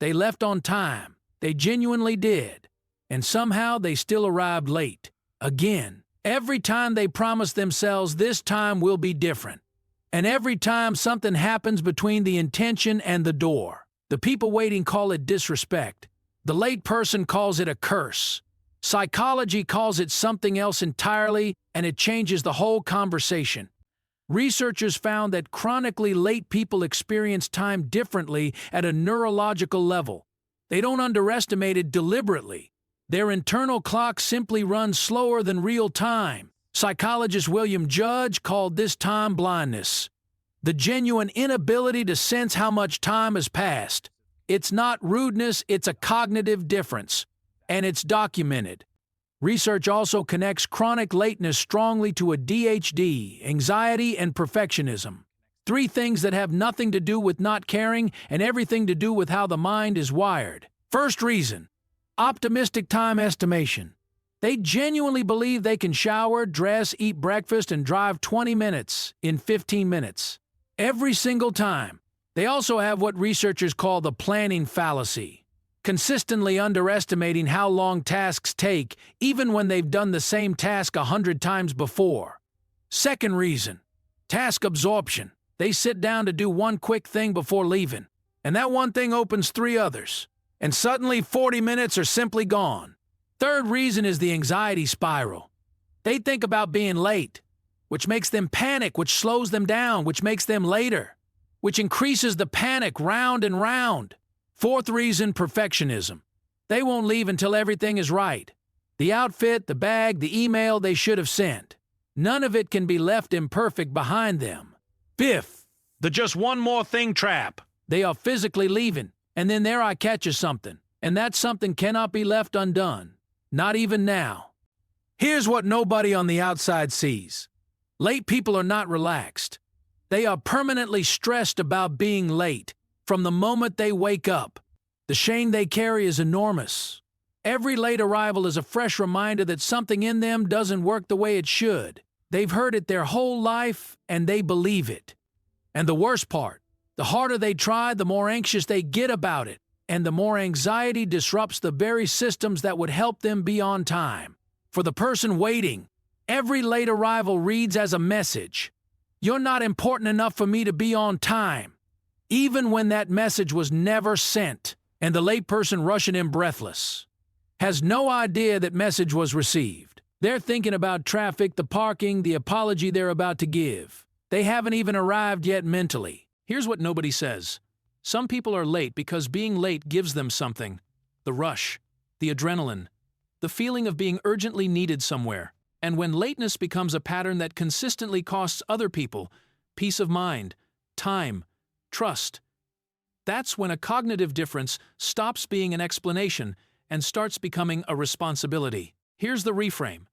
They left on time. They genuinely did. And somehow they still arrived late. Again, every time they promised themselves this time will be different. And every time something happens between the intention and the door. The people waiting call it disrespect. The late person calls it a curse. Psychology calls it something else entirely, and it changes the whole conversation. Researchers found that chronically late people experience time differently at a neurological level. They don't underestimate it deliberately. Their internal clock simply runs slower than real time. Psychologist William Judge called this time blindness. The genuine inability to sense how much time has passed. It's not rudeness, it's a cognitive difference. And it's documented. Research also connects chronic lateness strongly to ADHD, anxiety, and perfectionism. Three things that have nothing to do with not caring and everything to do with how the mind is wired. First reason, optimistic time estimation. They genuinely believe they can shower, dress, eat breakfast, and drive 20 minutes in 15 minutes. Every single time. They also have what researchers call the planning fallacy. Consistently underestimating how long tasks take, even when they've done the same task 100 times before. Second reason, task absorption. They sit down to do one quick thing before leaving, and that one thing opens 3 others, and suddenly 40 minutes are simply gone. Third reason is the anxiety spiral. They think about being late, which makes them panic, which slows them down, which makes them later, which increases the panic round and round. Fourth reason, perfectionism. They won't leave until everything is right. The outfit, the bag, the email they should have sent. None of it can be left imperfect behind them. Fifth, the just one more thing trap. They are physically leaving, and then their eye catches something, and that something cannot be left undone. Not even now. Here's what nobody on the outside sees. Late people are not relaxed. They are permanently stressed about being late. From the moment they wake up, the shame they carry is enormous. Every late arrival is a fresh reminder that something in them doesn't work the way it should. They've heard it their whole life, and they believe it. And the worst part, the harder they try, the more anxious they get about it, and the more anxiety disrupts the very systems that would help them be on time. For the person waiting, every late arrival reads as a message. You're not important enough for me to be on time. Even when that message was never sent, and the late person rushing in breathless has no idea that message was received. They're thinking about traffic, the parking, the apology they're about to give. They haven't even arrived yet mentally. Here's what nobody says. Some people are late because being late gives them something. The rush, the adrenaline, the feeling of being urgently needed somewhere. And when lateness becomes a pattern that consistently costs other people peace of mind, time, trust, that's when a cognitive difference stops being an explanation and starts becoming a responsibility. Here's the reframe.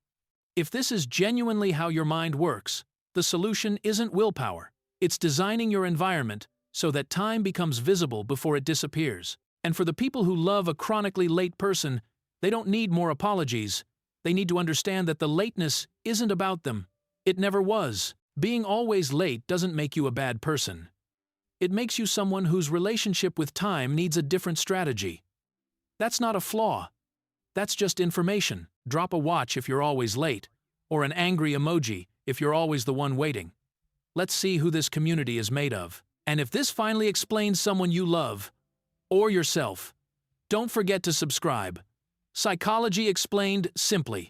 If this is genuinely how your mind works, the solution isn't willpower. It's designing your environment so that time becomes visible before it disappears. And for the people who love a chronically late person, they don't need more apologies. They need to understand that the lateness isn't about them. It never was. Being always late doesn't make you a bad person. It makes you someone whose relationship with time needs a different strategy. That's not a flaw. That's just information. Drop a watch if you're always late, or an angry emoji if you're always the one waiting. Let's see who this community is made of. And if this finally explains someone you love, or yourself, don't forget to subscribe. Psychology Explained Simply.